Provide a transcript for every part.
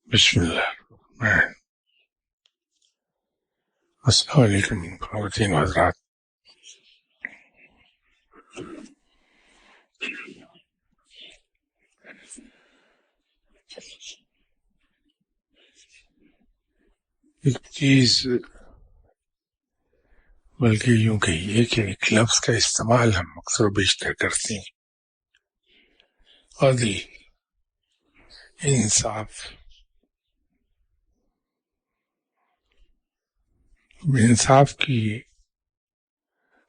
بسم اللہ الرحمن۔ السلام علیکم خواتین و حضرات۔ ایک چیز، بلکہ یوں کہیے کہ ایک لفظ کا استعمال ہم اکثر و بیشتر کرتے ہیں، عدل، انصاف۔ انصاف کی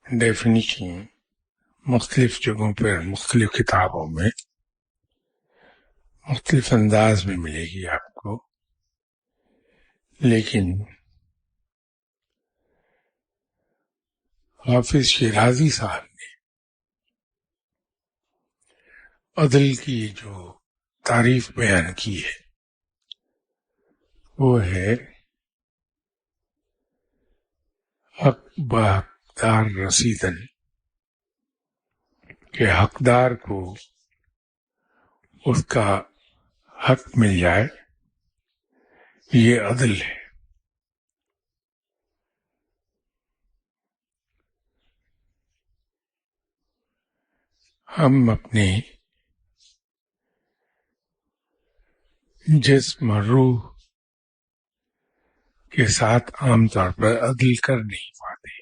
ڈیفینیشن مختلف جگہوں پر مختلف کتابوں میں مختلف انداز میں ملے گی آپ کو، لیکن حافظ شیرازی صاحب نے عدل کی جو تعریف بیان کی ہے وہ ہے حق بحقدار رسیدن، کہ حقدار کو اس کا حق مل جائے، یہ عدل ہے۔ ہم اپنے جسم اور روح کے ساتھ عام طور پر عدل کر نہیں پاتے۔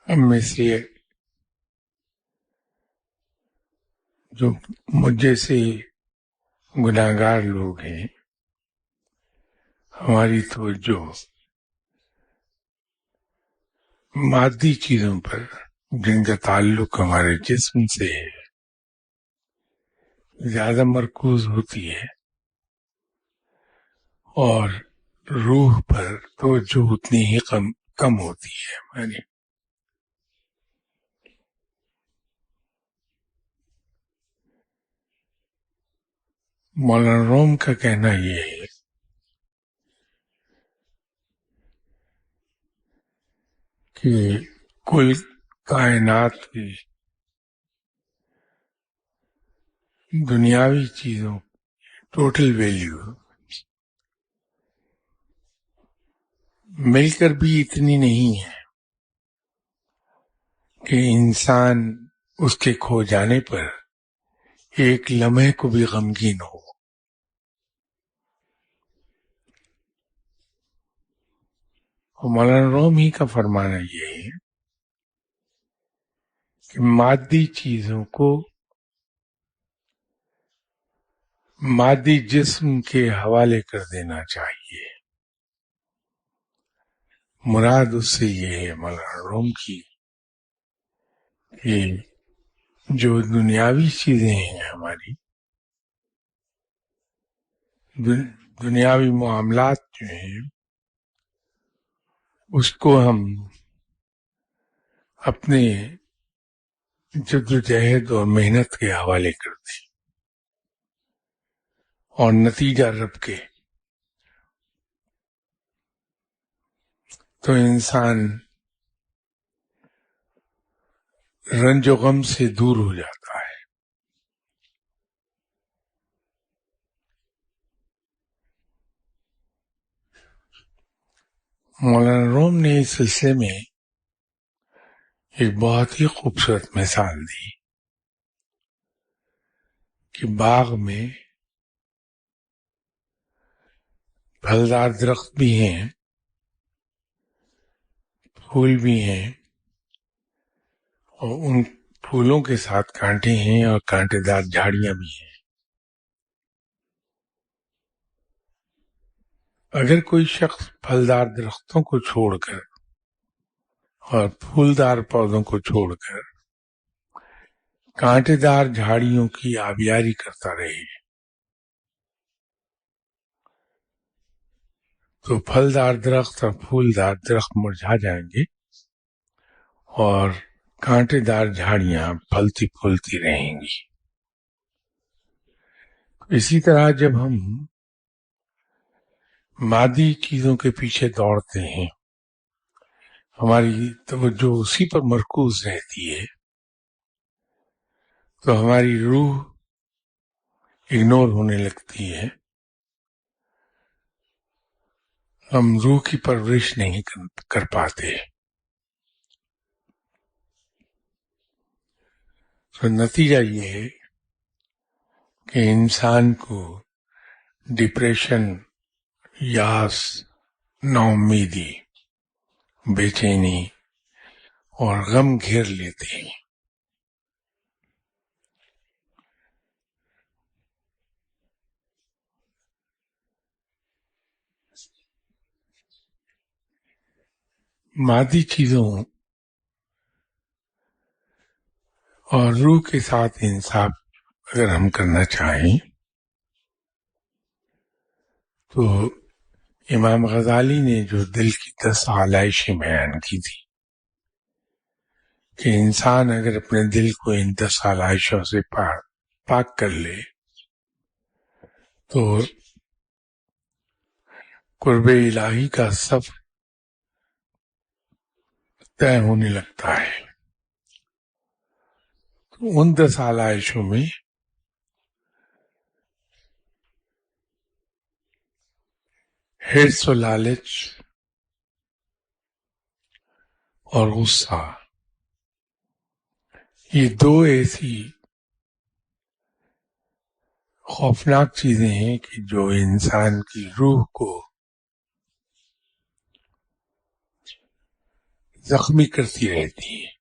ہم میں سے جو مجھ جیسے گناہگار لوگ ہیں، ہماری توجہ مادی چیزوں پر جن کا تعلق ہمارے جسم سے زیادہ مرکوز ہوتی ہے، اور روح پر توجہ اتنی ہی کم ہوتی ہے ہماری۔ مولانا روم کا کہنا یہ ہے کہ کل کائنات کی دنیاوی چیزوں ٹوٹل ویلیو مل کر بھی اتنی نہیں ہے کہ انسان اس کے کھو جانے پر ایک لمحے کو بھی غمگین ہو۔ اور مولانا روم ہی کا فرمانا یہ ہے کہ مادی چیزوں کو مادی جسم کے حوالے کر دینا چاہیے۔ مراد اس سے یہ ہے مولانا روم کی کہ جو دنیاوی چیزیں ہیں ہماری، دنیاوی معاملات جو ہیں، اس کو ہم اپنے جدوجہد اور محنت کے حوالے کر دیں اور نتیجہ رب کے، تو انسان رنج و غم سے دور ہو جاتا ہے۔ مولانا روم نے اس سلسلے میں ایک بہت ہی خوبصورت مثال دی کہ باغ میں پھلدار درخت بھی ہیں، پھول بھی ہیں، اور ان پھولوں کے ساتھ کانٹے ہیں اور کانٹے دار جھاڑیاں بھی ہیں۔ اگر کوئی شخص پھلدار درختوں کو چھوڑ کر اور پھولدار پودوں کو چھوڑ کر کانٹے دار جھاڑیوں کی آبیاری کرتا رہے تو پھلدار درخت اور پھولدار درخت مرجھا جائیں گے اور کانٹے دار جھاڑیاں پھلتی پھولتی رہیں گی۔ اسی طرح جب ہم مادی چیزوں کے پیچھے دوڑتے ہیں، ہماری توجہ اسی پر مرکوز رہتی ہے، تو ہماری روح اگنور ہونے لگتی ہے، ہم روح کی پرورش نہیں کر پاتے۔ تو نتیجہ یہ ہے کہ انسان کو ڈپریشن، یاس، نا امیدی، بے چینی اور غم گھیر لیتے ہیں۔ مادی چیزوں اور روح کے ساتھ انصاف اگر ہم کرنا چاہیں تو امام غزالی نے جو دل کی 10 آلائشیں بیان کی تھی کہ انسان اگر اپنے دل کو ان 10 آلائشوں سے پاک کر لے تو قرب الہی کا سفر طے ہونے لگتا ہے۔ تو ان 10 آلائشوں میں حرص و لالچ اور غصہ، یہ دو ایسی خوفناک چیزیں ہیں کہ جو انسان کی روح کو زخمی کرتی رہتی ہیں۔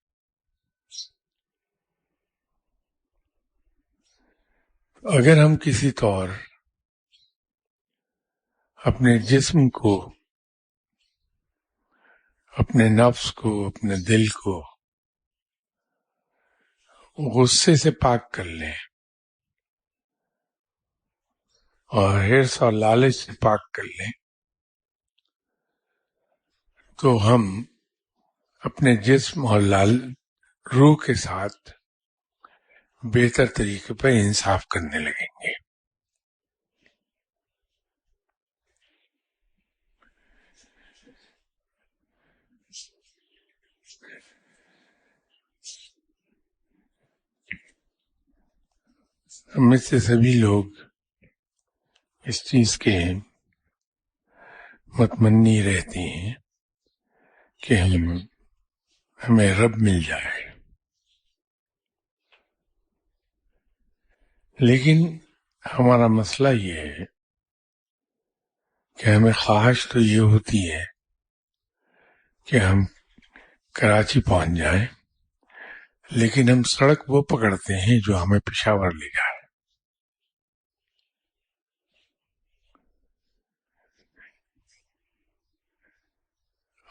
اگر ہم کسی طور اپنے جسم کو، اپنے نفس کو، اپنے دل کو غصے سے پاک کر لیں اور حرص اور لالچ سے پاک کر لیں تو ہم اپنے جسم اور روح کے ساتھ بہتر طریقے پر انصاف کرنے لگیں گے۔ ہم میں سے سبھی لوگ اس چیز کے متمنی رہتے ہیں کہ ہمیں رب مل جائے، لیکن ہمارا مسئلہ یہ ہے کہ ہمیں خواہش تو یہ ہوتی ہے کہ ہم کراچی پہنچ جائیں، لیکن ہم سڑک وہ پکڑتے ہیں جو ہمیں پشاور لے جائے۔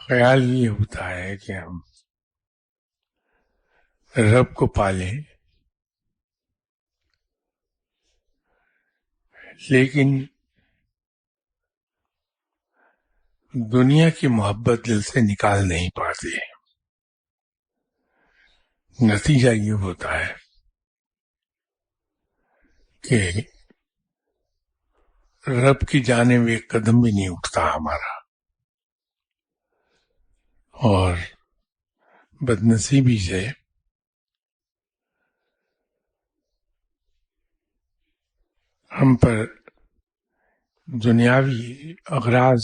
خیال یہ ہوتا ہے کہ ہم رب کو پالیں، لیکن دنیا کی محبت دل سے نکال نہیں پاتے۔ نتیجہ یہ ہوتا ہے کہ رب کی جانب ایک قدم بھی نہیں اٹھتا ہمارا، اور بدنصیبی سے ہم پر دنیاوی اغراض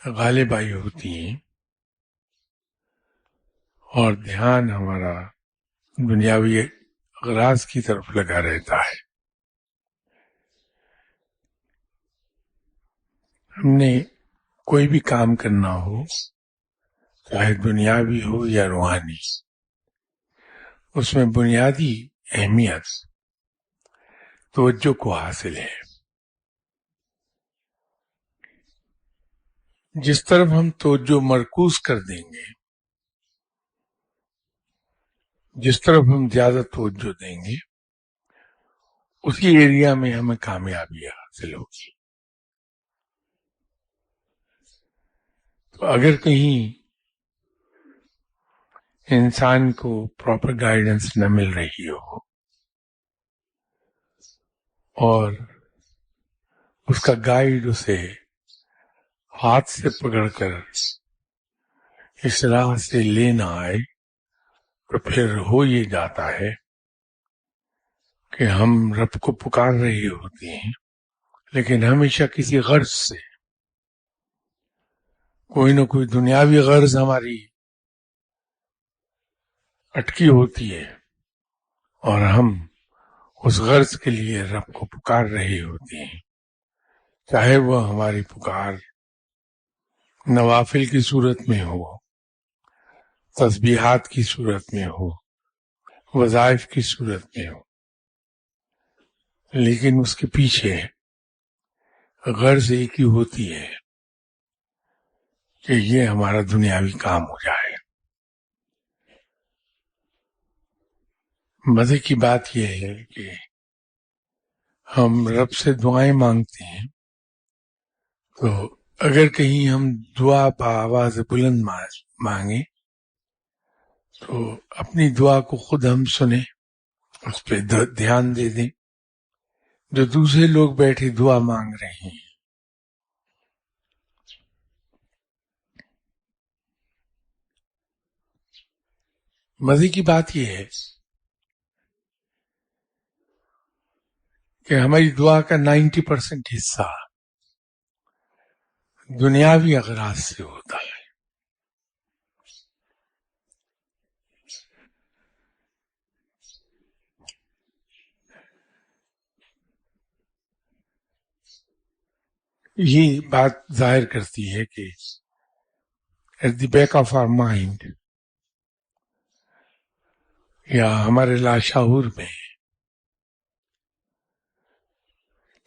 غالب آئی ہوتی ہیں اور دھیان ہمارا دنیاوی اغراض کی طرف لگا رہتا ہے۔ ہم نے کوئی بھی کام کرنا ہو، چاہے دنیاوی ہو یا روحانی، اس میں بنیادی اہمیت توجہ کو حاصل ہے۔ جس طرف ہم توجہ مرکوز کر دیں گے، جس طرف ہم زیادہ توجہ دیں گے، اسی ایریا میں ہمیں کامیابی حاصل ہوگی۔ تو اگر کہیں انسان کو پراپر گائیڈنس نہ مل رہی ہو اور اس کا گائیڈ اسے ہاتھ سے پکڑ کر اس راہ سے لینا آئے تو پھر ہو یہ جاتا ہے کہ ہم رب کو پکار رہے ہوتے ہیں، لیکن ہمیشہ کسی غرض سے، کوئی نہ کوئی دنیاوی غرض ہماری اٹکی ہوتی ہے، اور ہم اس غرض کے لیے رب کو پکار رہے ہوتے ہیں، چاہے وہ ہماری پکار نوافل کی صورت میں ہو، تسبیحات کی صورت میں ہو، وظائف کی صورت میں ہو، لیکن اس کے پیچھے غرض ایک ہی ہوتی ہے کہ یہ ہمارا دنیاوی کام ہو جائے۔ مزے کی بات یہ ہے کہ ہم رب سے دعائیں مانگتے ہیں، تو اگر کہیں ہم دعا بآواز بلند مانگیں تو اپنی دعا کو خود ہم سنیں، اس پہ دھیان دے دیں۔ جو دوسرے لوگ بیٹھے دعا مانگ رہے ہیں، مزے کی بات یہ ہے کہ ہماری دعا کا 90% حصہ دنیاوی اغراض سے ہوتا ہے۔ یہ بات ظاہر کرتی ہے کہ at the back of our mind, یا ہمارے لاشعور میں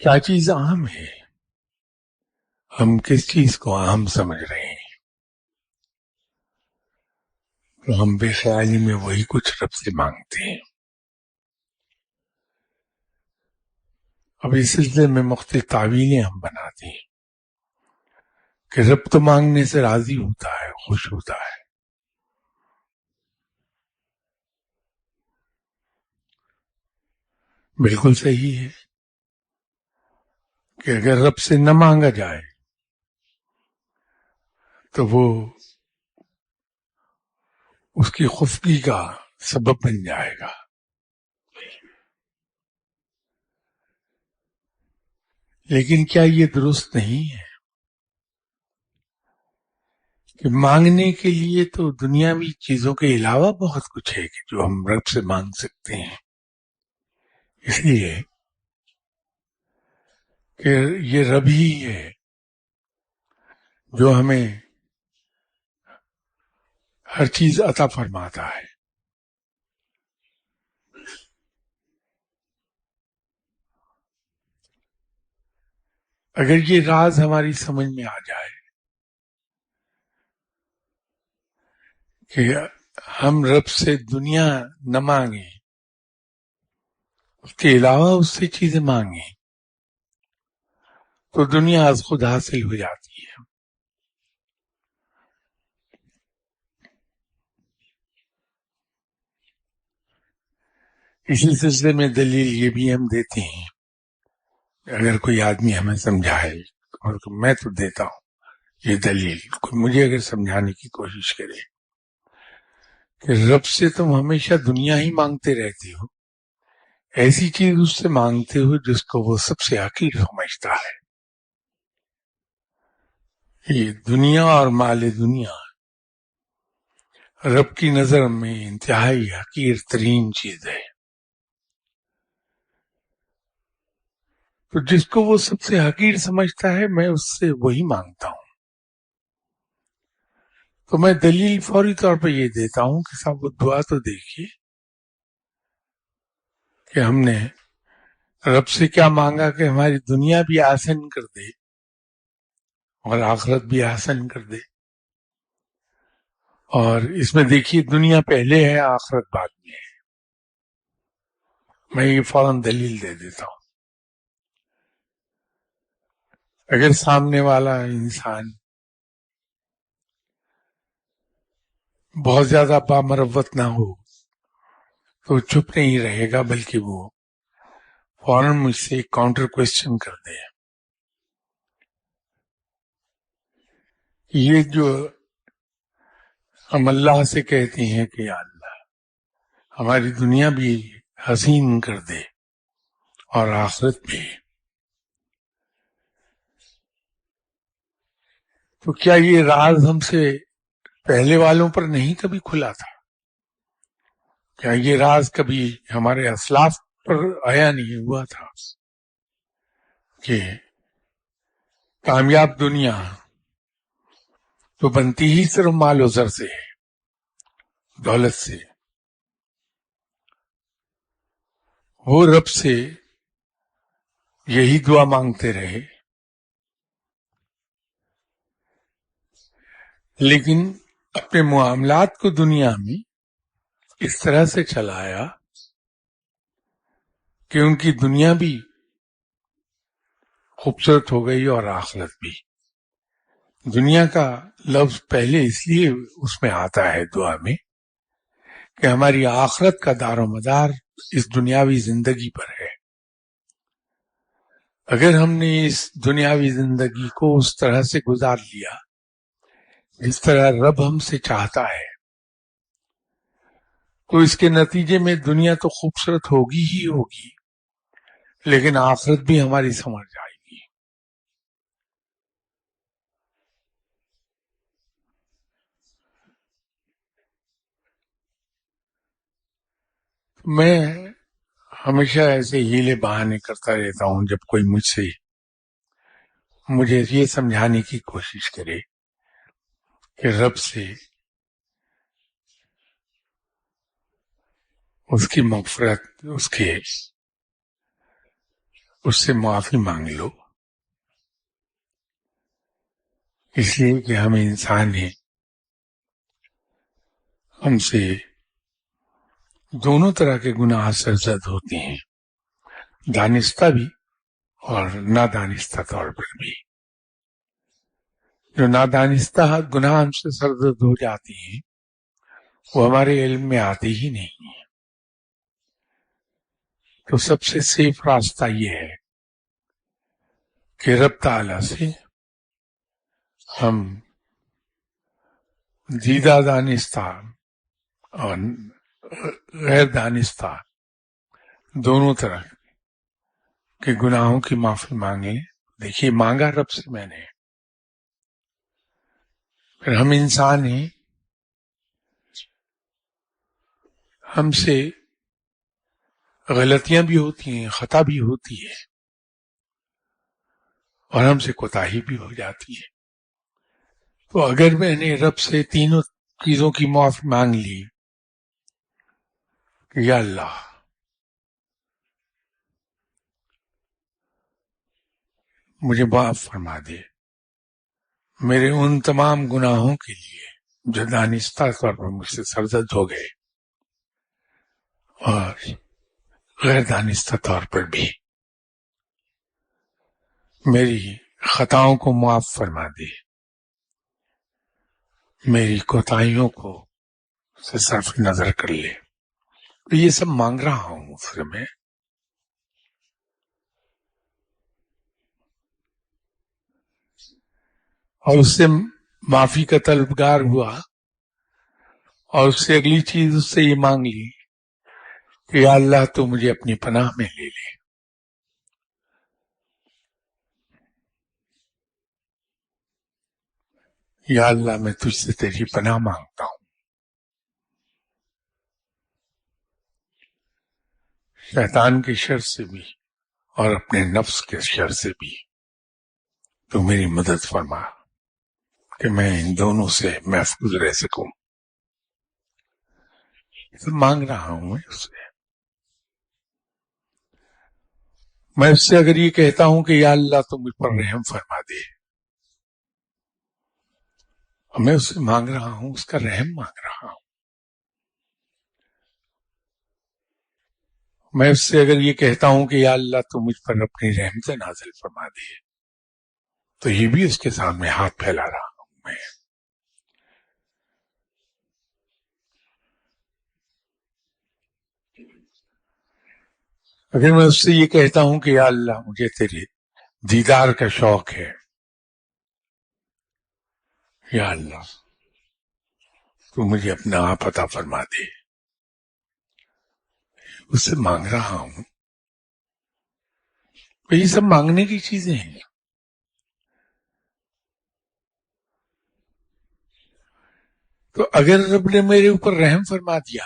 کیا چیز اہم ہے، ہم کس چیز کو اہم سمجھ رہے ہیں، تو ہم بے خیالی میں وہی کچھ رب سے مانگتے ہیں۔ اب اس سلسلے میں مختلف تعویلیں ہم بناتے ہیں کہ رب تو مانگنے سے راضی ہوتا ہے، خوش ہوتا ہے۔ بالکل صحیح ہے کہ اگر رب سے نہ مانگا جائے تو وہ اس کی خفگی کا سبب بن جائے گا۔ لیکن کیا یہ درست نہیں ہے کہ مانگنے کے لیے تو دنیاوی چیزوں کے علاوہ بہت کچھ ہے کہ جو ہم رب سے مانگ سکتے ہیں، اس لیے کہ یہ رب ہی ہے جو ہمیں ہر چیز عطا فرماتا ہے۔ اگر یہ راز ہماری سمجھ میں آ جائے کہ ہم رب سے دنیا نہ مانگیں، اس کے علاوہ اس سے چیزیں مانگیں، تو دنیا از خود حاصل ہو جاتی ہے۔ اسی سلسلے میں دلیل یہ بھی ہم دیتے ہیں، اگر کوئی آدمی ہمیں سمجھائے، اور میں تو دیتا ہوں یہ دلیل، کوئی مجھے اگر سمجھانے کی کوشش کرے کہ رب سے تم ہمیشہ دنیا ہی مانگتے رہتے ہو، ایسی چیز اس سے مانگتے ہو جس کو وہ سب سے حقیر سمجھتا ہے۔ یہ دنیا اور مال دنیا رب کی نظر میں انتہائی حقیر ترین چیز ہے، تو جس کو وہ سب سے حقیر سمجھتا ہے میں اس سے وہی مانگتا ہوں۔ تو میں دلیل فوری طور پہ یہ دیتا ہوں کہ صاحب وہ دعا تو دیکھیے کہ ہم نے رب سے کیا مانگا کہ ہماری دنیا بھی آسن کر دے اور آخرت بھی آسن کر دے، اور اس میں دیکھیے دنیا پہلے ہے، آخرت بعد میں ہے۔ میں یہ فوراً دلیل دے دیتا ہوں۔ اگر سامنے والا انسان بہت زیادہ بامروت نہ ہو تو چپ نہیں رہے گا، بلکہ وہ فوراً مجھ سے ایک کاؤنٹر کوشچن کر دے یہ جو ہم اللہ سے کہتے ہیں کہ یا اللہ ہماری دنیا بھی حسین کر دے اور آخرت بھی، تو کیا یہ راز ہم سے پہلے والوں پر نہیں کبھی کھلا تھا؟ کیا یہ راز کبھی ہمارے اسلاف پر آیا نہیں ہوا تھا کہ کامیاب دنیا تو بنتی ہی صرف مال و زر سے ہے، دولت سے؟ وہ رب سے یہی دعا مانگتے رہے، لیکن اپنے معاملات کو دنیا میں اس طرح سے چلایا کہ ان کی دنیا بھی خوبصورت ہو گئی اور آخرت بھی۔ دنیا کا لفظ پہلے اس لیے اس میں آتا ہے دعا میں کہ ہماری آخرت کا دار و مدار اس دنیاوی زندگی پر ہے۔ اگر ہم نے اس دنیاوی زندگی کو اس طرح سے گزار لیا جس طرح رب ہم سے چاہتا ہے، تو اس کے نتیجے میں دنیا تو خوبصورت ہوگی ہی ہوگی، لیکن آخرت بھی ہماری سمجھ جائے گی۔ میں ہمیشہ ایسے ہیلے بہانے کرتا رہتا ہوں جب کوئی مجھے یہ سمجھانے کی کوشش کرے کہ رب سے اس کی مغفرت، اس سے معافی مانگ لو، اس لیے کہ ہم انسان ہیں، ہم سے دونوں طرح کے گناہ سرزد ہوتے ہیں، دانستہ بھی اور نادانستہ طور پر بھی۔ جو نادانستہ گناہ ہم سے سرزد ہو جاتے ہیں وہ ہمارے علم میں آتے ہی نہیں ہیں۔ تو سب سے سیف راستہ یہ ہے کہ رب تعالی سے ہم دیدہ دانستہ اور غیر دانستہ دونوں طرح کے گناہوں کی معافی مانگیں۔ دیکھیے مانگا رب سے میں نے، پھر ہم انسان ہیں، ہم سے غلطیاں بھی ہوتی ہیں، خطا بھی ہوتی ہے، اور ہم سے کوتاہی بھی ہو جاتی ہے۔ تو اگر میں نے رب سے تینوں چیزوں کی معافی مانگ لی کہ یا اللہ مجھے معاف فرما دے میرے ان تمام گناہوں کے لیے جو دانستہ طور پر مجھ سے سرزد ہو گئے اور غیر دانستہ طور پر بھی، میری خطاؤں کو معاف فرما دے، میری کوتاہیوں کو سے صرف نظر کر لے۔ تو یہ سب مانگ رہا ہوں پھر میں، اور اس سے معافی کا طلبگار ہوا، اور اس سے اگلی چیز اس سے یہ مانگ لی کہ یا اللہ تو مجھے اپنی پناہ میں لے لے۔ یا اللہ میں تجھ سے تیری پناہ مانگتا ہوں، شیطان کے شر سے بھی اور اپنے نفس کے شر سے بھی تو میری مدد فرما کہ میں ان دونوں سے محفوظ رہ سکوں۔ تو مانگ رہا ہوں میں اس سے اگر یہ کہتا ہوں کہ یا اللہ تو مجھ پر رحم فرما دے، میں اس سے مانگ رہا ہوں، اس کا رحم مانگ رہا ہوں۔ میں اس سے اگر یہ کہتا ہوں کہ یا اللہ تو مجھ پر اپنی رحمت نازل فرما دے، تو یہ بھی اس کے سامنے ہاتھ پھیلا رہا ہوں میں۔ اگر میں اس سے یہ کہتا ہوں کہ یا اللہ مجھے تیرے دیدار کا شوق ہے، یا اللہ تو مجھے اپنا آپ عطا فرما دے. اس سے مانگ رہا ہوں. یہ سب مانگنے کی چیزیں ہیں. تو اگر رب نے میرے اوپر رحم فرما دیا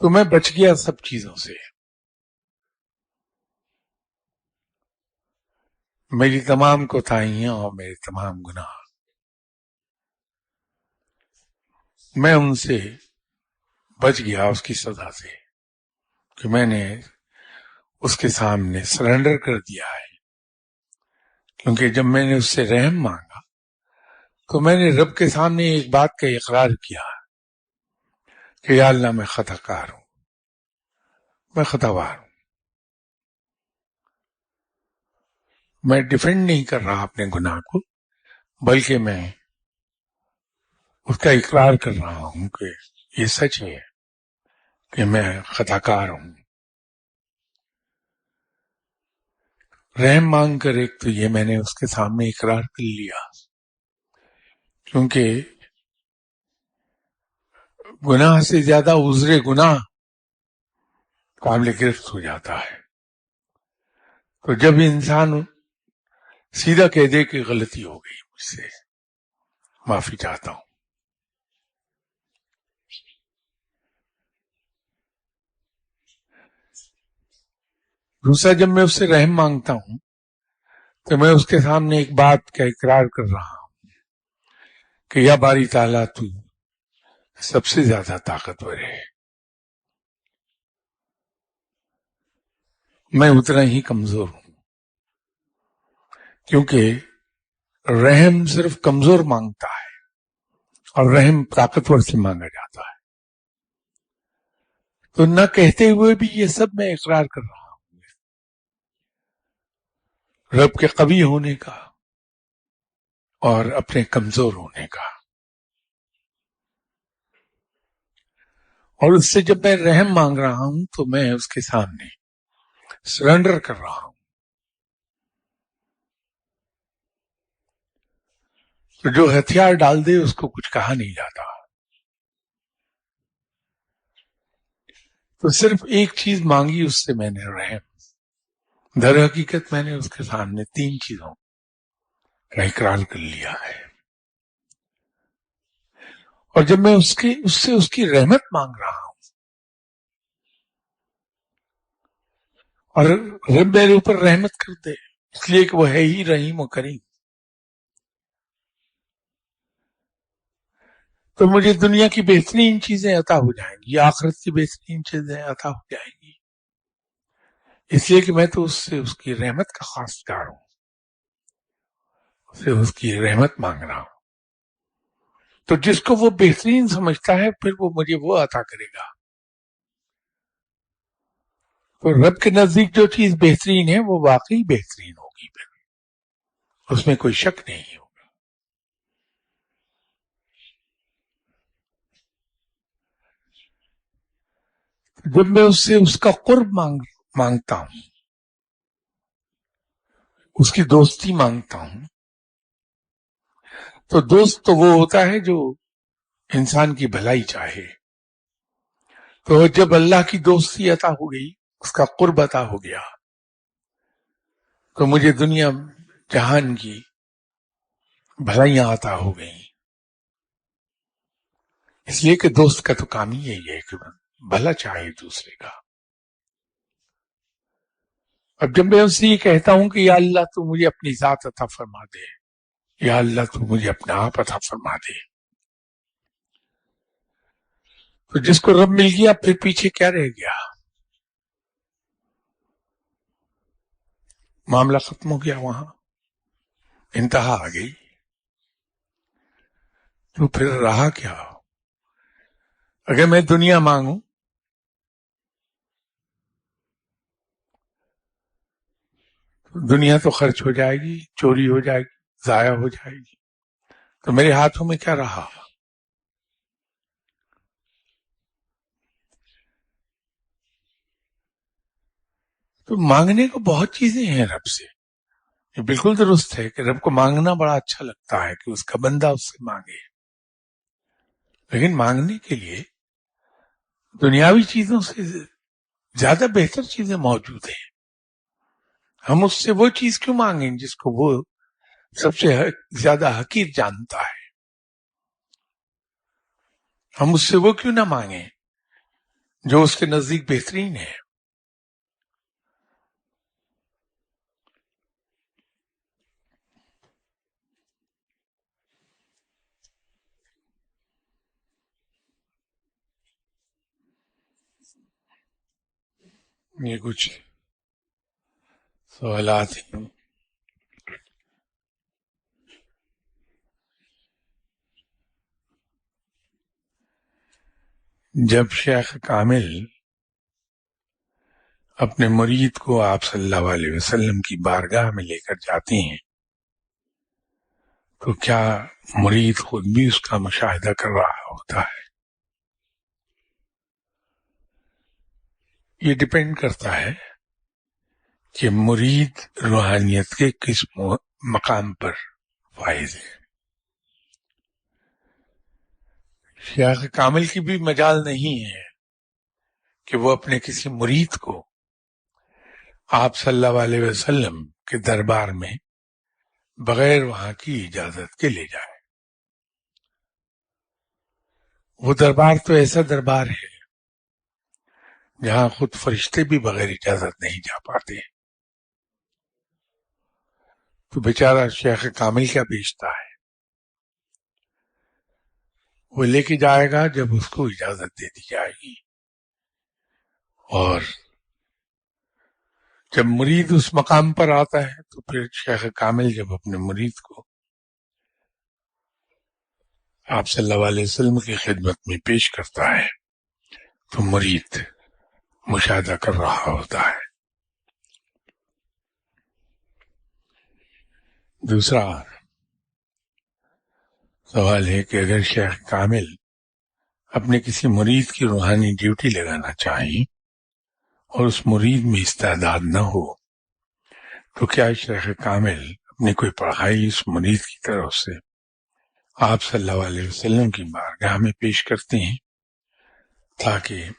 تو میں بچ گیا سب چیزوں سے. میری تمام کوتاہیاں اور میرے تمام گناہ میں ان سے بچ گیا اس کی سزا سے کہ میں نے اس کے سامنے سرنڈر کر دیا ہے. کیونکہ جب میں نے اس سے رحم مانگا تو میں نے رب کے سامنے ایک بات کا اقرار کیا کہ یا اللہ میں خطا کار ہوں, میں خطاوار ہوں. میں ڈیفینڈ نہیں کر رہا اپنے گناہ کو, بلکہ میں اس کا اقرار کر رہا ہوں کہ یہ سچ ہے کہ میں خطا کار ہوں. رحم مانگ کر ایک تو یہ میں نے اس کے سامنے اقرار کر لیا, کیونکہ گناہ سے زیادہ عذر گناہ قابل گرفت ہو جاتا ہے. تو جب انسان سیدھا کہہ دے کہ غلطی ہو گئی مجھ سے, معافی چاہتا ہوں, دوسرا جب میں اس سے رحم مانگتا ہوں تو میں اس کے سامنے ایک بات کا اقرار کر رہا ہوں کہ یا باری تعالیٰ تو سب سے زیادہ طاقتور ہے, میں اتنا ہی کمزور ہوں. کیونکہ رحم صرف کمزور مانگتا ہے اور رحم طاقتور سے مانگا جاتا ہے. تو نہ کہتے ہوئے بھی یہ سب میں اقرار کر رہا ہوں رب کے قوی ہونے کا اور اپنے کمزور ہونے کا. اور اس سے جب میں رحم مانگ رہا ہوں تو میں اس کے سامنے سرنڈر کر رہا ہوں. تو جو ہتھیار ڈال دے اس کو کچھ کہا نہیں جاتا. تو صرف ایک چیز مانگی اس سے میں نے, رحم. در حقیقت میں نے اس کے سامنے 3 چیزوں کا اقرار کر لیا ہے. اور جب میں اس سے اس کی رحمت مانگ رہا ہوں اور رب میرے اوپر رحمت کر دے, اس لیے کہ وہ ہے ہی رحیم و کریم, تو مجھے دنیا کی بہترین چیزیں عطا ہو جائیں گی, آخرت کی بہترین چیزیں عطا ہو جائیں گی, اس لیے کہ میں تو اس سے اس کی رحمت کا خواستگار ہوں, اس سے اس کی رحمت مانگ رہا ہوں. تو جس کو وہ بہترین سمجھتا ہے پھر وہ مجھے وہ عطا کرے گا. تو رب کے نزدیک جو چیز بہترین ہے وہ واقعی بہترین ہوگی, پھر اس میں کوئی شک نہیں ہوگا. جب میں اس سے اس کا قرب مانگتا ہوں, اس کی دوستی مانگتا ہوں, تو دوست تو وہ ہوتا ہے جو انسان کی بھلائی چاہے. تو جب اللہ کی دوستی عطا ہو گئی, اس کا قرب عطا ہو گیا, تو مجھے دنیا جہان کی بھلائیاں عطا ہو گئیں. اس لیے کہ دوست کا تو کام ہی یہی ہے کہ بھلا چاہے دوسرے کا. اب جب میں اس سے یہ کہتا ہوں کہ یا اللہ تو مجھے اپنی ذات عطا فرما دے, یا اللہ تو مجھے اپنا آپ عطا فرما دے, تو جس کو رب مل گیا پھر پیچھے کیا رہ گیا؟ معاملہ ختم ہو گیا, وہاں انتہا آ گئی. تو پھر رہا کیا؟ اگر میں دنیا مانگوں دنیا تو خرچ ہو جائے گی, چوری ہو جائے گی, ضائع ہو جائے گی, تو میرے ہاتھوں میں کیا رہا؟ تو مانگنے کو بہت چیزیں ہیں رب سے, یہ بالکل درست ہے کہ رب کو مانگنا بڑا اچھا لگتا ہے کہ اس کا بندہ اس سے مانگے، لیکن مانگنے کے لیے دنیاوی چیزوں سے زیادہ بہتر چیزیں موجود ہیں. ہم اس سے وہ چیز کیوں مانگیں جس کو وہ سب سے زیادہ حقیر جانتا ہے؟ ہم اس سے وہ کیوں نہ مانگیں جو اس کے نزدیک بہترین ہے؟ یہ کچھ سوالات ہیں. جب شیخ کامل اپنے مرید کو آپ صلی اللہ علیہ وسلم کی بارگاہ میں لے کر جاتے ہیں تو کیا مرید خود بھی اس کا مشاہدہ کر رہا ہوتا ہے؟ یہ ڈپینڈ کرتا ہے کہ مرید روحانیت کے کس مقام پر فائز ہے. شیخ کامل کی بھی مجال نہیں ہے کہ وہ اپنے کسی مرید کو آپ صلی اللہ علیہ وسلم کے دربار میں بغیر وہاں کی اجازت کے لے جائے. وہ دربار تو ایسا دربار ہے جہاں خود فرشتے بھی بغیر اجازت نہیں جا پاتے. تو بیچارہ شیخ کامل کیا بیچتا ہے؟ وہ لے کے جائے گا جب اس کو اجازت دے دی جائے گی، اور جب مرید اس مقام پر آتا ہے تو پھر شیخ کامل جب اپنے مرید کو آپ صلی اللہ علیہ وسلم کی خدمت میں پیش کرتا ہے تو مرید مشاہدہ کر رہا ہوتا ہے. دوسرا سوال ہے کہ اگر شیخ کامل اپنے کسی مرید کی روحانی ڈیوٹی لگانا چاہیں اور اس مرید میں استعداد نہ ہو تو کیا شیخ کامل اپنی کوئی پڑھائی اس مرید کی طرف سے آپ صلی اللہ علیہ وسلم کی بارگاہ میں پیش کرتے ہیں تاکہ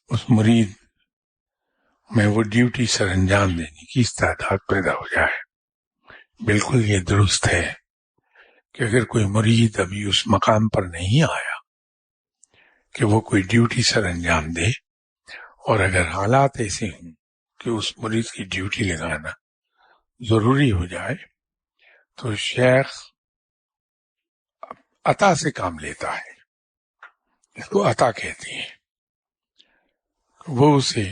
اس مرید میں وہ ڈیوٹی سر انجام دینے کی استعداد پیدا ہو جائے؟ بالکل یہ درست ہے کہ اگر کوئی مرید ابھی اس مقام پر نہیں آیا کہ وہ کوئی ڈیوٹی سر انجام دے، اور اگر حالات ایسے ہوں کہ اس مرید کی ڈیوٹی لگانا ضروری ہو جائے تو شیخ عطا سے کام لیتا ہے. اس کو عطا کہتے ہیں. وہ اسے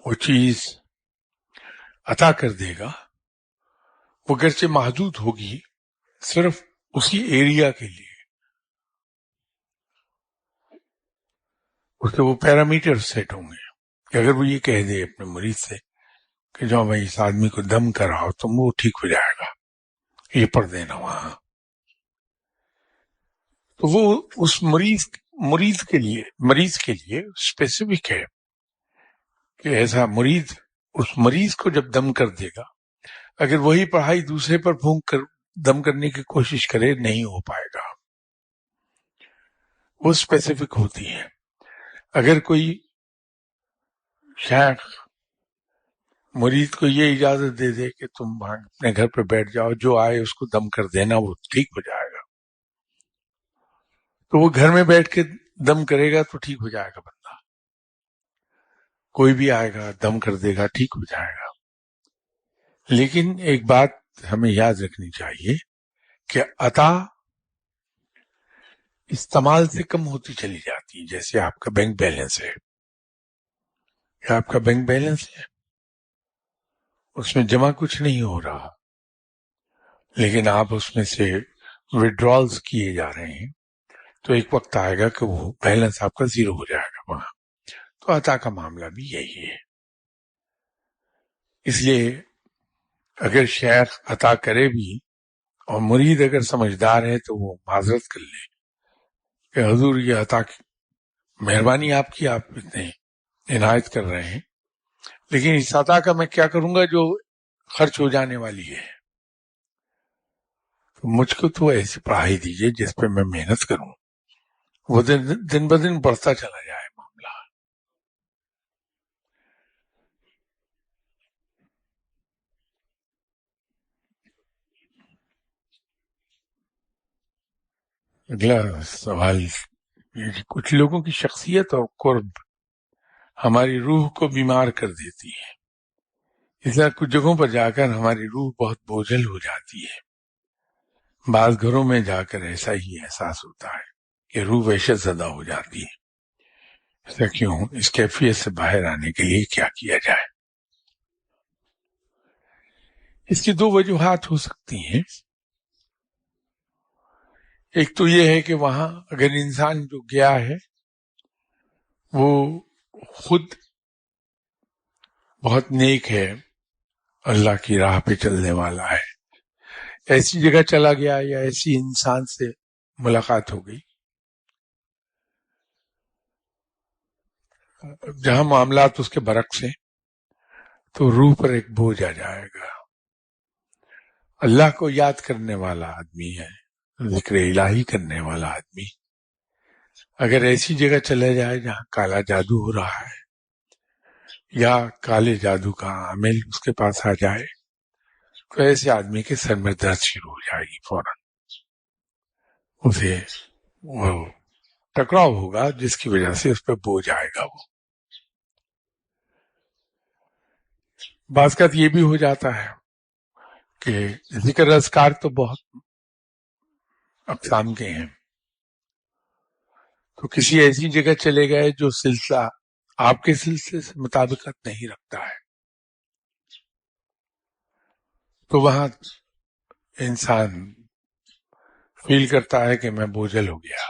وہ چیز عطا کر دے گا، وہ گرچہ محدود ہوگی صرف اسی ایریا کے لیے. اس کے وہ پیرامیٹر سیٹ ہوں گے کہ اگر وہ یہ کہہ دے اپنے مرید سے کہ جو بھائی اس آدمی کو دم کراؤ تم، وہ ٹھیک ہو جائے گا، یہ پڑھ دینا وہاں. تو وہ اس مریض کے لیے اسپیسیفک ہے کہ ایسا مرید اس مریض کو جب دم کر دے گا، اگر وہی پڑھائی دوسرے پر پھونک کر دم کرنے کی کوشش کرے نہیں ہو پائے گا. وہ اسپیسیفک ہوتی ہے. اگر کوئی شیخ مرید کو یہ اجازت دے دے کہ تم اپنے گھر پہ بیٹھ جاؤ، جو آئے اس کو دم کر دینا، وہ ٹھیک ہو جائے گا، تو وہ گھر میں بیٹھ کے دم کرے گا تو ٹھیک ہو جائے گا بندہ. کوئی بھی آئے گا دم کر دے گا، ٹھیک ہو جائے گا. لیکن ایک بات ہمیں یاد رکھنی چاہیے کہ عطا استعمال سے کم ہوتی چلی جاتی ہے. جیسے آپ کا بینک بیلنس ہے، آپ کا بینک بیلنس ہے، اس میں جمع کچھ نہیں ہو رہا، لیکن آپ اس میں سے وڈرالز کیے جا رہے ہیں، تو ایک وقت آئے گا کہ وہ بیلنس آپ کا زیرو ہو جائے گا وہاں. تو عطا کا معاملہ بھی یہی ہے. اس لیے اگر شیخ عطا کرے بھی اور مرید اگر سمجھدار ہے تو وہ معذرت کر لے کہ حضور یہ عطا کی مہربانی آپ کی، آپ اتنے عنایت کر رہے ہیں، لیکن اس عطا کا میں کیا کروں گا جو خرچ ہو جانے والی ہے. تو مجھ کو تو ایسی پڑھائی دیجیے جس پہ میں محنت کروں، وہ دن بدن بڑھتا چلا جائے معاملہ۔ اگلا سوال یہ کہ کچھ لوگوں کی شخصیت اور قرب ہماری روح کو بیمار کر دیتی ہے، اس طرح کچھ جگہوں پر جا کر ہماری روح بہت بوجھل ہو جاتی ہے۔ بعض گھروں میں جا کر ایسا ہی احساس ہوتا ہے کہ روح وحشت زدہ ہو جاتی ہے۔ ایسا کیوں؟ اس کیفیت سے باہر آنے کے لیے کیا کیا جائے؟ اس کی دو وجوہات ہو سکتی ہیں۔ ایک تو یہ ہے کہ وہاں اگر انسان جو گیا ہے وہ خود بہت نیک ہے، اللہ کی راہ پہ چلنے والا ہے، ایسی جگہ چلا گیا یا ایسی انسان سے ملاقات ہو گئی جہاں معاملات اس کے برعکس ہیں، تو روح پر ایک بوجھ آ جائے گا۔ اللہ کو یاد کرنے والا آدمی ہے، ذکر الہی کرنے والا آدمی اگر ایسی جگہ چلا جائے جہاں کالا جادو ہو رہا ہے یا کالے جادو کا عامل اس کے پاس آ جائے تو ایسے آدمی کے سر میں درد شروع ہو جائے گی، فوراً اسے وہ ٹکراؤ ہوگا جس کی وجہ سے اس پہ بوجھ آئے گا۔ وہ بعض کا یہ بھی ہو جاتا ہے کہ ذکر اذکار تو بہت اقسام کے ہیں، تو کسی ایسی جگہ چلے گئے جو سلسلہ آپ کے سلسلے سے مطابقت نہیں رکھتا ہے، تو وہاں انسان فیل کرتا ہے کہ میں بوجھل ہو گیا۔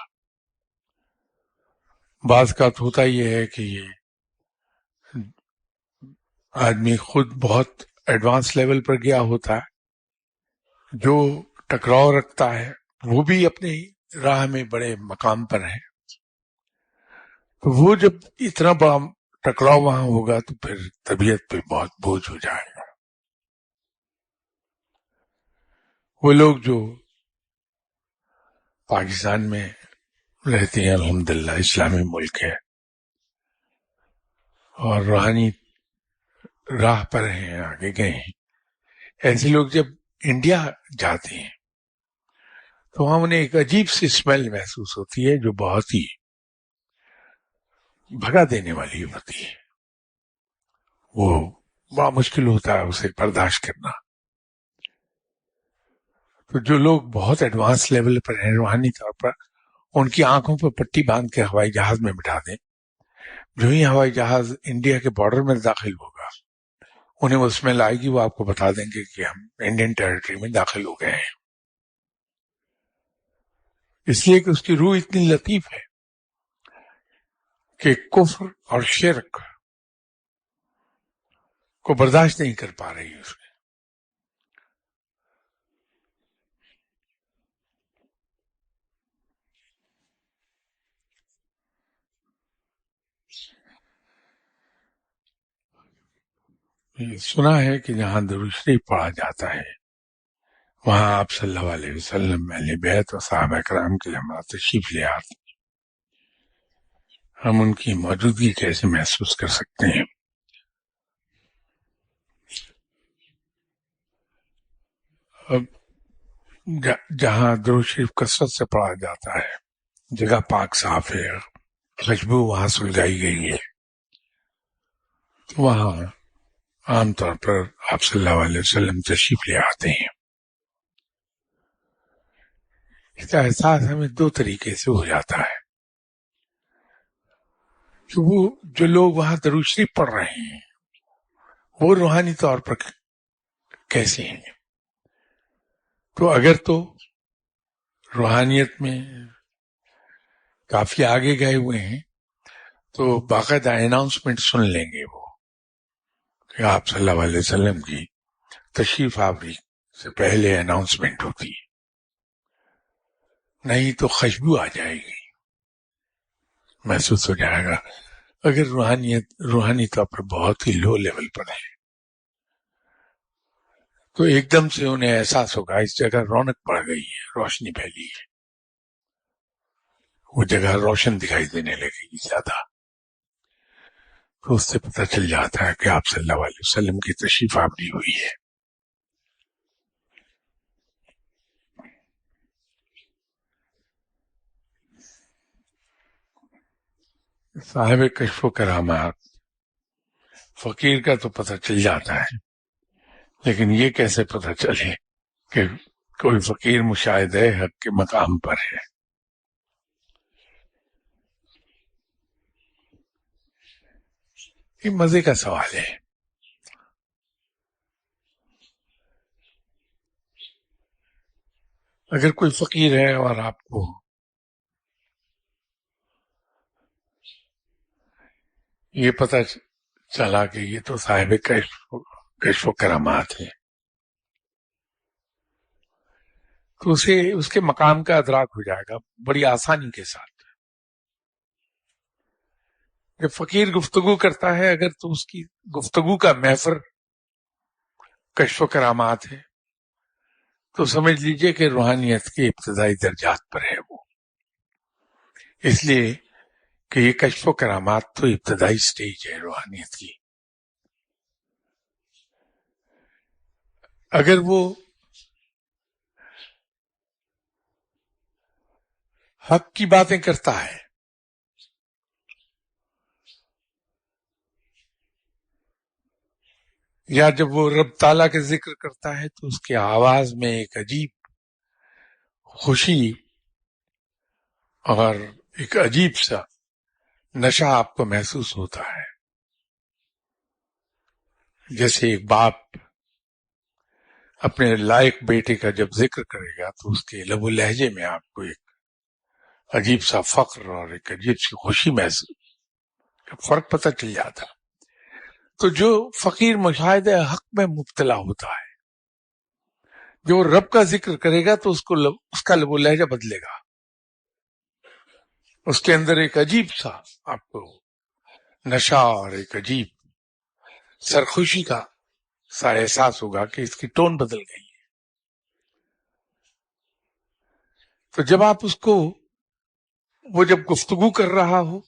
بعض کا ہوتا یہ ہے کہ یہ آدمی خود بہت ایڈوانس لیول پر گیا ہوتا ہے، جو ٹکراؤ رکھتا ہے وہ بھی اپنی راہ میں بڑے مقام پر ہے، تو وہ جب اتنا بڑا ٹکراؤ وہاں ہوگا تو پھر طبیعت پہ بہت بوجھ ہو جائے گا۔ وہ لوگ جو پاکستان میں رہتے ہیں، الحمدللہ اسلامی ملک ہے اور روحانی راہ پر ہیں، آگے گئے ہیں، ایسے لوگ جب انڈیا جاتے ہیں تو وہاں انہیں ایک عجیب سی اسمیل محسوس ہوتی ہے جو بہت ہی بھگا دینے والی ہوتی ہے، وہ بڑا مشکل ہوتا ہے اسے برداشت کرنا۔ تو جو لوگ بہت ایڈوانس لیول پر ہیں روحانی طور پر، ان کی آنکھوں پر پٹی باندھ کے ہوائی جہاز میں بٹھا دیں، جو ہی ہوائی جہاز انڈیا کے بارڈر میں داخل ہوگا انہیں وہ اسمیل آئے گی، وہ آپ کو بتا دیں گے کہ ہم انڈین ٹیریٹری میں داخل ہو گئے ہیں، اس لیے کہ اس کی روح اتنی لطیف ہے کہ کفر اور شرک کو برداشت نہیں کر پا رہی اس میں۔ سنا ہے کہ جہاں درود شریف پڑھا جاتا ہے وہاں آپ صلی اللہ علیہ وسلم اہل بیت اور صحابہ کرام کے جماعت تشریف لے آتے، ہم ان کی موجودگی کیسے محسوس کر سکتے ہیں؟ اب جہاں درود شریف کثرت سے پڑھا جاتا ہے، جگہ پاک صاف ہے، خوشبو وہاں سلگائی گئی ہے، وہاں عام طور پر آپ صلی اللہ علیہ وسلم تشریف لے آتے ہیں۔ اس کا احساس ہمیں دو طریقے سے ہو جاتا ہے کہ وہ جو لوگ وہاں درود شریف پڑھ رہے ہیں وہ روحانی طور پر کیسے ہیں۔ تو اگر تو روحانیت میں کافی آگے گئے ہوئے ہیں تو باقاعدہ اناؤنسمنٹ سن لیں گے وہ کہ آپ صلی اللہ علیہ وسلم کی تشریف آوری سے پہلے اناؤنسمنٹ ہوتی ہے، نہیں تو خوشبو آ جائے گی، محسوس ہو جائے گا۔ اگر روحانی طور پر بہت ہی لو لیول پر ہے تو ایک دم سے انہیں احساس ہوگا اس جگہ رونق بڑھ گئی ہے، روشنی پھیلی ہے، وہ جگہ روشن دکھائی دینے لگے گی زیادہ. تو اس سے پتہ چل جاتا ہے کہ آپ صلی اللہ علیہ وسلم کی تشریف آوری ہوئی ہے. صاحب کشف و کرامات فقیر کا تو پتہ چل جاتا ہے، لیکن یہ کیسے پتہ چلے کہ کوئی فقیر مشاہدہ حق کے مقام پر ہے؟ یہ مزے کا سوال ہے. اگر کوئی فقیر ہے اور آپ کو یہ پتہ چلا کہ یہ تو صاحب کشف و کرامات ہے، تو اسے اس کے مقام کا ادراک ہو جائے گا بڑی آسانی کے ساتھ. جب فقیر گفتگو کرتا ہے، اگر تو اس کی گفتگو کا محور کشف و کرامات ہے تو سمجھ لیجئے کہ روحانیت کے ابتدائی درجات پر ہے وہ، اس لیے کہ یہ کشف و کرامات تو ابتدائی سٹیج ہے روحانیت کی. اگر وہ حق کی باتیں کرتا ہے یا جب وہ رب تعالیٰ کا ذکر کرتا ہے تو اس کی آواز میں ایک عجیب خوشی اور ایک عجیب سا نشہ آپ کو محسوس ہوتا ہے. جیسے ایک باپ اپنے لائق بیٹے کا جب ذکر کرے گا تو اس کے لب و لہجے میں آپ کو ایک عجیب سا فخر اور ایک عجیب سی خوشی محسوس، فرق پتہ چل جاتا. تو جو فقیر مشاہدہ حق میں مبتلا ہوتا ہے، جو رب کا ذکر کرے گا تو اس کا لب و لہجہ بدلے گا، اس کے اندر ایک عجیب سا آپ کو نشہ اور ایک عجیب سرخوشی کا سا احساس ہوگا کہ اس کی ٹون بدل گئی ہے. تو جب آپ اس کو، وہ جب گفتگو کر رہا ہو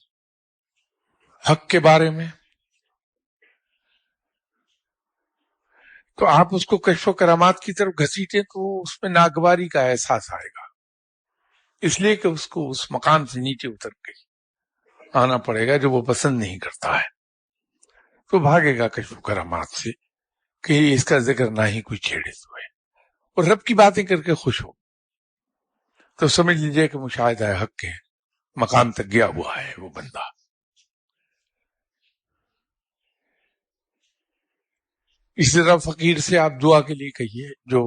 حق کے بارے میں، تو آپ اس کو کشف و کرامات کی طرف گھسیٹیں تو اس میں ناگواری کا احساس آئے گا، اس لیے کہ اس کو اس مقام سے نیچے اتر کے آنا پڑے گا جو وہ پسند نہیں کرتا ہے. تو بھاگے گا کشف و کرامات سے کہ اس کا ذکر نہ ہی کوئی چھیڑے ہوئے، اور رب کی باتیں کر کے خوش ہو. تو سمجھ لیجئے کہ مشاہدہ حق کے مقام تک گیا ہوا ہے وہ بندہ. اسی طرح فقیر سے آپ دعا کے لیے کہیے جو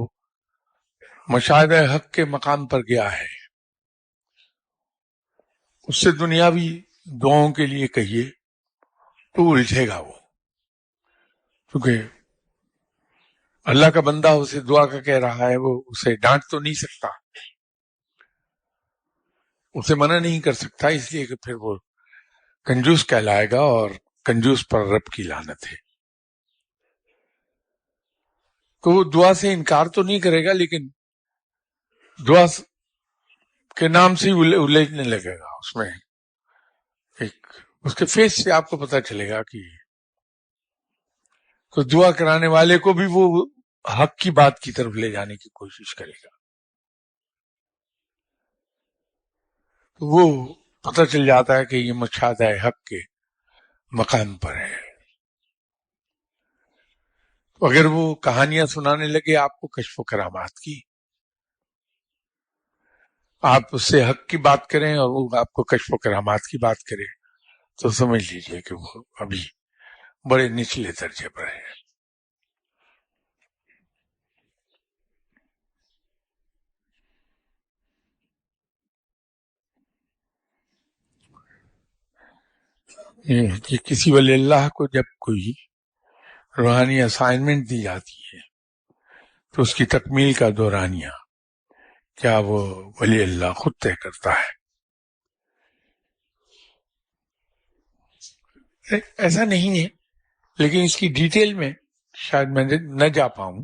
مشاہدہ حق کے مقام پر گیا ہے، اس سے دنیاوی دعاؤں کے لیے کہیے تو الجھے گا وہ، کیونکہ اللہ کا بندہ اسے دعا کا کہہ رہا ہے، وہ اسے ڈانٹ تو نہیں سکتا، اسے منع نہیں کر سکتا، اس لیے کہ پھر وہ کنجوس کہلائے گا اور کنجوس پر رب کی لعنت ہے. تو وہ دعا سے انکار تو نہیں کرے گا، لیکن دعا کے نام سے ہی الجھنے لگے گا. اس میں ایک اس کے فیس سے آپ کو پتہ چلے گا کہ تو دعا کرانے والے کو بھی وہ حق کی بات کی طرف لے جانے کی کوشش کرے گا. تو وہ پتہ چل جاتا ہے کہ یہ مشاہدہ حق کے مقام پر ہے. اگر وہ کہانیاں سنانے لگے آپ کو کشف و کرامات کی، آپ اس سے حق کی بات کریں اور وہ آپ کو کشف و کرامات کی بات کرے، تو سمجھ لیجئے کہ وہ ابھی بڑے نچلے درجے پر ہے. کہ کسی ولی اللہ کو جب کوئی روحانی اسائنمنٹ دی جاتی ہے تو اس کی تکمیل کا دورانیہ کیا وہ ولی اللہ خود طے کرتا ہے. ایسا نہیں ہے، لیکن اس کی ڈیٹیل میں شاید میں نہ جا پاؤں،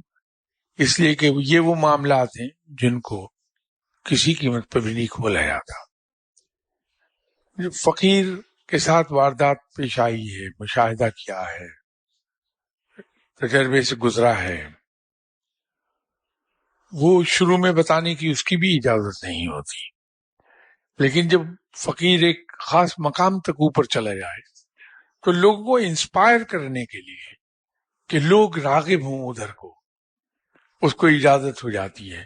اس لیے کہ یہ وہ معاملات ہیں جن کو کسی قیمت پر بھی نہیں کھولا جاتا. جو فقیر کے ساتھ واردات پیش آئی ہے، مشاہدہ کیا ہے، تجربے سے گزرا ہے، وہ شروع میں بتانے کی اس کی بھی اجازت نہیں ہوتی. لیکن جب فقیر ایک خاص مقام تک اوپر چلا جائے تو لوگوں کو انسپائر کرنے کے لیے کہ لوگ راغب ہوں ادھر کو، اس کو اجازت ہو جاتی ہے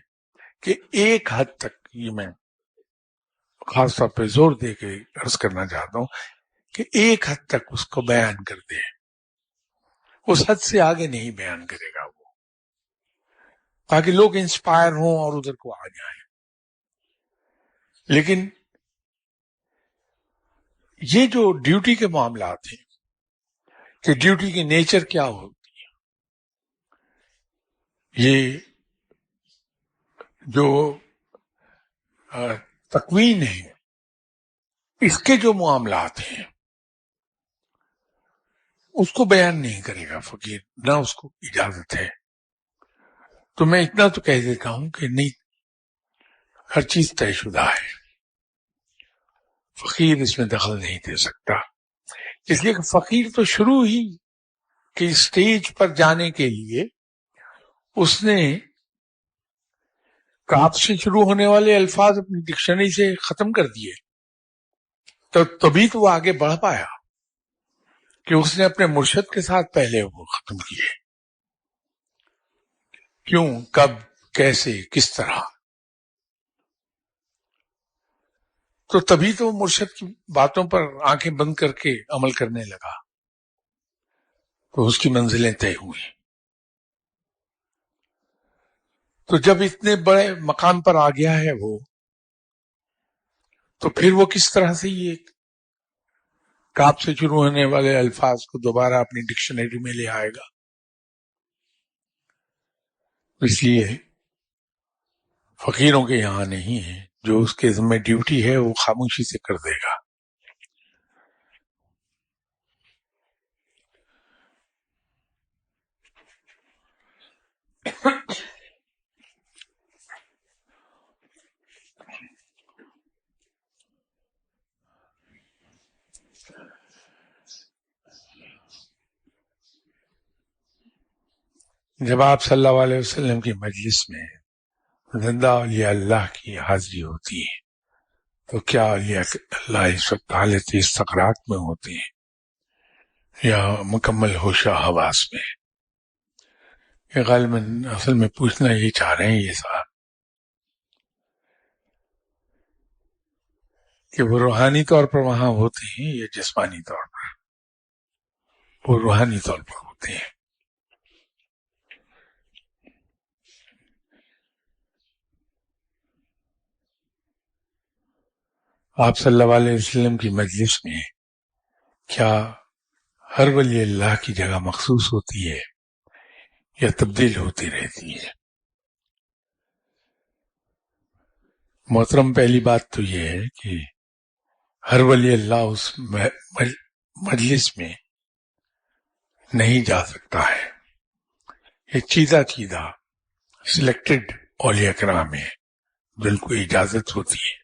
کہ ایک حد تک، یہ میں خاص طور پہ زور دے کے عرض کرنا چاہتا ہوں کہ ایک حد تک اس کو بیان کر دے، اس حد سے آگے نہیں بیان کرے گا وہ، تاکہ لوگ انسپائر ہوں اور ادھر کو آ جائیں. لیکن یہ جو ڈیوٹی کے معاملات ہیں کہ ڈیوٹی کی نیچر کیا ہوتی ہے، یہ جو تکوین ہے، اس کے جو معاملات ہیں اس کو بیان نہیں کرے گا فقیر، نہ اس کو اجازت ہے. تو میں اتنا تو کہہ دیتا ہوں کہ نہیں، ہر چیز طے شدہ ہے، فقیر اس میں دخل نہیں دے سکتا. اس لیے کہ فقیر تو شروع ہی کہ اسٹیج پر جانے کے لیے اس نے کاف سے شروع ہونے والے الفاظ اپنی ڈکشنری سے ختم کر دیے، تو تبھی تو وہ آگے بڑھ پایا کہ اس نے اپنے مرشد کے ساتھ پہلے وہ ختم کیے. کیوں، کب، کیسے، کس طرح. تو تبھی تو مرشد کی باتوں پر آنکھیں بند کر کے عمل کرنے لگا، تو اس کی منزلیں طے ہوئی. تو جب اتنے بڑے مقام پر آ گیا ہے وہ، تو پھر وہ کس طرح سے یہ کاپ سے شروع ہونے والے الفاظ کو دوبارہ اپنی ڈکشنری میں لے آئے گا. اس لیے فقیروں کے یہاں نہیں ہے، جو اس کے ذمہ ڈیوٹی ہے وہ خاموشی سے کر دے گا. جب آپ صلی اللہ علیہ وسلم کی مجلس میں زندہ اولیاء اللہ کی حاضری ہوتی ہے تو کیا اولیاء اللہ اس وقت حالت استقراق میں ہوتے ہیں یا مکمل ہوش و حواس میں؟ یہ غالباً اصل میں پوچھنا یہ چاہ رہے ہیں یہ صاحب کہ وہ روحانی طور پر وہاں ہوتے ہیں یا جسمانی طور پر؟ وہ روحانی طور پر ہوتے ہیں. آپ صلی اللہ علیہ وسلم کی مجلس میں کیا ہر ولی اللہ کی جگہ مخصوص ہوتی ہے یا تبدیل ہوتی رہتی ہے؟ محترم، پہلی بات تو یہ ہے کہ ہر ولی اللہ اس مجلس میں نہیں جا سکتا ہے. یہ چیزہ سلیکٹڈ اولیاء کرام ہیں جن کو اجازت ہوتی ہے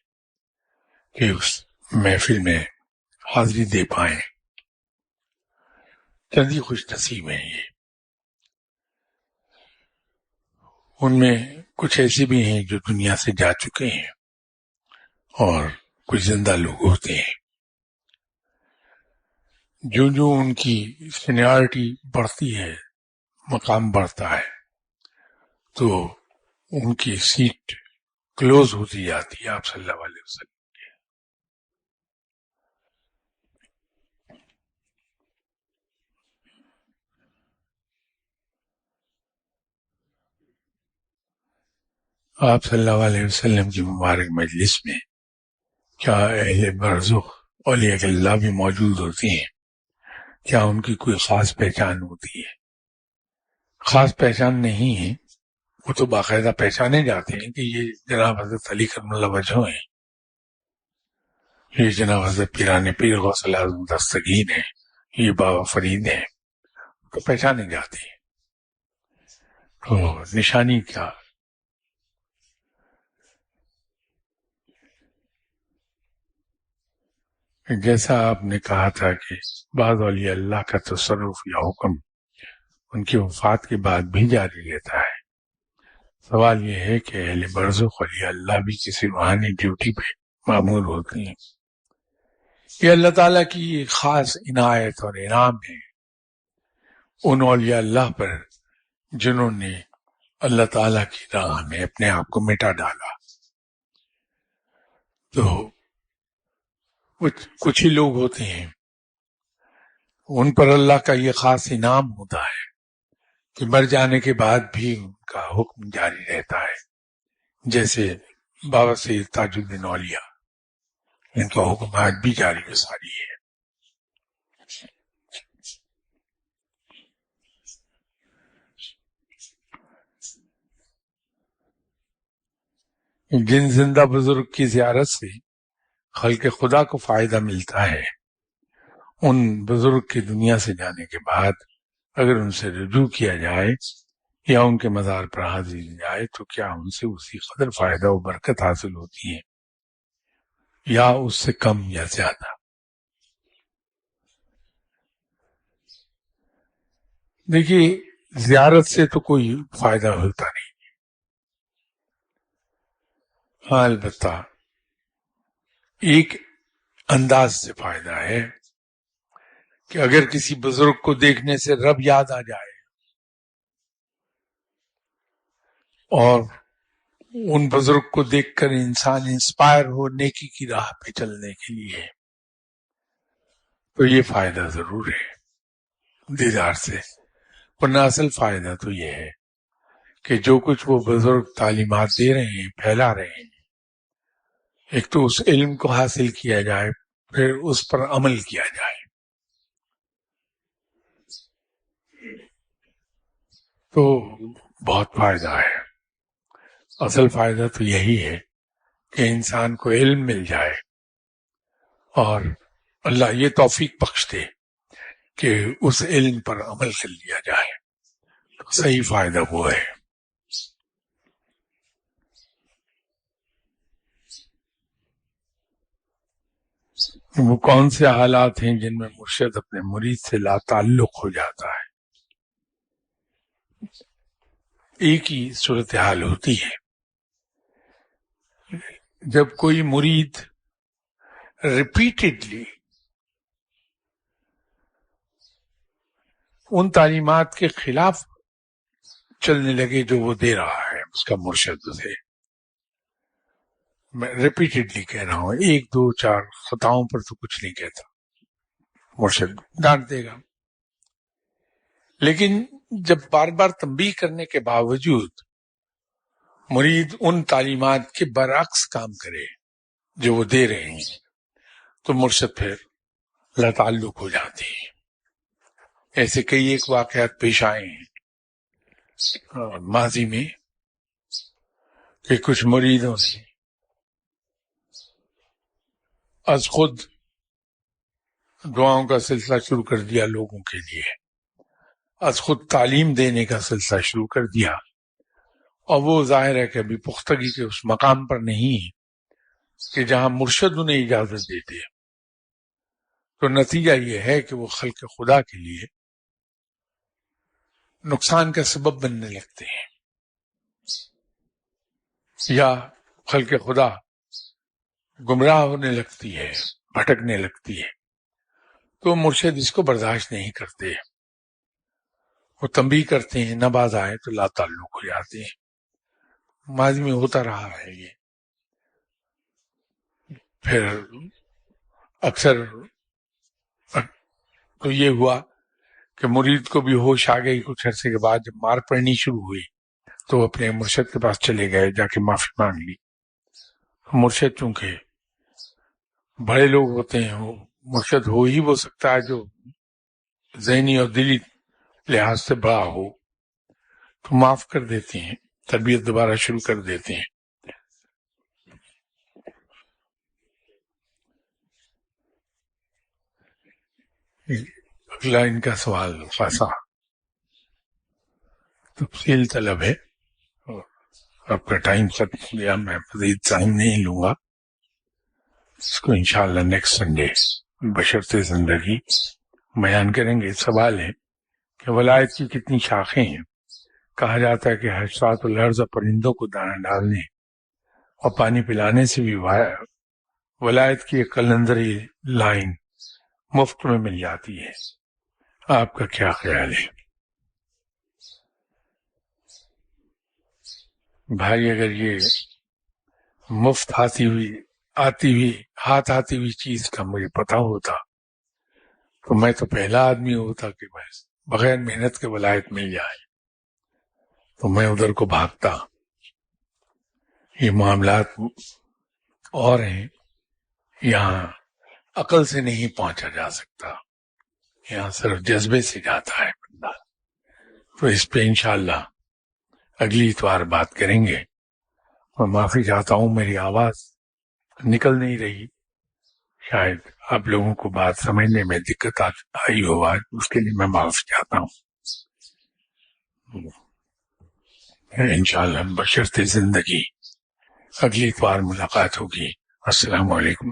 کہ اس محفل میں حاضری دے پائیں. چند ہی خوش نصیب ہیں یہ. ان میں کچھ ایسے بھی ہیں جو دنیا سے جا چکے ہیں اور کچھ زندہ لوگ ہوتے ہیں. جو ان کی سینیارٹی بڑھتی ہے، مقام بڑھتا ہے، تو ان کی سیٹ کلوز ہوتی جاتی ہے آپ صلی اللہ علیہ وسلم. آپ صلی اللہ علیہ وسلم کی مبارک مجلس میں کیا اہل برزخ اولیاء اللہ بھی موجود ہوتی ہیں؟ کیا ان کی کوئی خاص پہچان ہوتی ہے؟ خاص پہچان نہیں ہے، وہ تو باقاعدہ پہچانے جاتے ہیں کہ یہ جناب حضرت علی کرم اللہ وجہ ہیں، یہ جناب حضرت پیران پیر غوث اعظم دستگیر ہیں، یہ بابا فرید ہیں، تو پہچانے جاتے ہیں. تو نشانی کیا؟ جیسا آپ نے کہا تھا کہ بعض اولیاء اللہ کا تصرف یا حکم ان کی وفات کے بعد بھی جاری رہتا ہے. سوال یہ ہے کہ اہل برزخ اولیاء اللہ بھی کسی روحانی ڈیوٹی پہ مامور ہوتے ہیں. یہ اللہ تعالیٰ کی ایک خاص عنایت اور انعام ہے ان اولیاء اللہ پر جنہوں نے اللہ تعالیٰ کی راہ میں اپنے آپ کو مٹا ڈالا. تو کچھ ہی لوگ ہوتے ہیں ان پر اللہ کا یہ خاص انعام ہوتا ہے کہ مر جانے کے بعد بھی ان کا حکم جاری رہتا ہے. جیسے بابا سید تاج الدین اولیاء، ان کا حکم آج بھی جاری و ساری ہے. جن زندہ بزرگ کی زیارت سے خلق خدا کو فائدہ ملتا ہے، ان بزرگ کی دنیا سے جانے کے بعد اگر ان سے رجوع کیا جائے یا ان کے مزار پر حاضری دی جائے تو کیا ان سے اسی قدر فائدہ و برکت حاصل ہوتی ہے یا اس سے کم یا زیادہ؟ دیکھیے، زیارت سے تو کوئی فائدہ ہوتا نہیں. ہاں، البتہ ایک انداز سے فائدہ ہے کہ اگر کسی بزرگ کو دیکھنے سے رب یاد آ جائے اور ان بزرگ کو دیکھ کر انسان انسپائر ہو نیکی کی راہ پہ چلنے کے لیے، تو یہ فائدہ ضرور ہے دیدار سے. ورنہ اصل فائدہ تو یہ ہے کہ جو کچھ وہ بزرگ تعلیمات دے رہے ہیں، پھیلا رہے ہیں، ایک تو اس علم کو حاصل کیا جائے، پھر اس پر عمل کیا جائے، تو بہت فائدہ ہے. اصل فائدہ تو یہی ہے کہ انسان کو علم مل جائے اور اللہ یہ توفیق بخش دے کہ اس علم پر عمل کر لیا جائے، تو صحیح فائدہ وہ ہے. وہ کون سے حالات ہیں جن میں مرشد اپنے مرید سے لا تعلق ہو جاتا ہے؟ ایک ہی صورتحال ہوتی ہے جب کوئی مرید ریپیٹڈلی ان تعلیمات کے خلاف چلنے لگے جو وہ دے رہا ہے اس کا مرشد اسے. میں ریپیٹڈلی کہہ رہا ہوں، ایک دو چار خطاؤں پر تو کچھ نہیں کہتا، مرشد ڈانٹ دے گا. لیکن جب بار بار تنبیہ کرنے کے باوجود مرید ان تعلیمات کے برعکس کام کرے جو وہ دے رہے ہیں تو مرشد پھر لا تعلق ہو جاتے ہیں. ایسے کئی ایک واقعات پیش آئے ہیں ماضی میں کہ کچھ مریدوں نے از خود دعاؤں کا سلسلہ شروع کر دیا، لوگوں کے لیے از خود تعلیم دینے کا سلسلہ شروع کر دیا، اور وہ ظاہر ہے کہ ابھی پختگی کے اس مقام پر نہیں کہ جہاں مرشد انہیں اجازت دیتے. تو نتیجہ یہ ہے کہ وہ خلق خدا کے لیے نقصان کا سبب بننے لگتے ہیں یا خلق خدا گمراہ ہونے لگتی ہے، بھٹکنے لگتی ہے. تو مرشد اس کو برداشت نہیں کرتے، وہ تنبیہ کرتے ہیں، نہ باز آئے تو لا تعلق ہو جاتے ہیں. ماضی میں ہوتا رہا ہے یہ. پھر اکثر تو یہ ہوا کہ مرید کو بھی ہوش آ گئی کچھ عرصے کے بعد، جب مار پڑنی شروع ہوئی تو اپنے مرشد کے پاس چلے گئے، جا کے معافی مانگ لی. مرشد چونکہ بڑے لوگ ہوتے ہیں، وہ مرشد ہو ہی وہ سکتا ہے جو ذہنی اور دلی لحاظ سے بڑا ہو، تو معاف کر دیتے ہیں، تربیت دوبارہ شروع کر دیتے ہیں. اگلا ان کا سوال خاصا تفصیل طلب ہے. آپ کا ٹائم ختم ہو گیا، میں مزید ٹائم نہیں لوں گا. اس کو انشاءاللہ نیکسٹ سنڈے بشرط زندگی بیان کریں گے. سوال ہے کہ ولایت کی کتنی شاخیں ہیں؟ کہا جاتا ہے کہ حشرات الارض پرندوں کو دانا ڈالنے اور پانی پلانے سے بھی ولایت کی ایک کلندری لائن مفت میں مل جاتی ہے. آپ کا کیا خیال ہے بھائی؟ اگر یہ مفت آتی ہوئی چیز کا مجھے پتا ہوتا تو میں تو پہلا آدمی ہوتا کہ بس بغیر محنت کے ولایت مل جائے تو میں ادھر کو بھاگتا. یہ معاملات اور ہیں، یہاں عقل سے نہیں پہنچا جا سکتا، یہاں صرف جذبے سے جاتا ہے بندہ. تو اس پہ انشاءاللہ اگلی اتوار بات کریں گے. میں معافی چاہتا ہوں، میری آواز نکل نہیں رہی، شاید آپ لوگوں کو بات سمجھنے میں دقت آئی ہو، آج اس کے لیے میں معافی چاہتا ہوں. انشاءاللہ بشرط زندگی اگلی اتوار ملاقات ہوگی. السلام علیکم.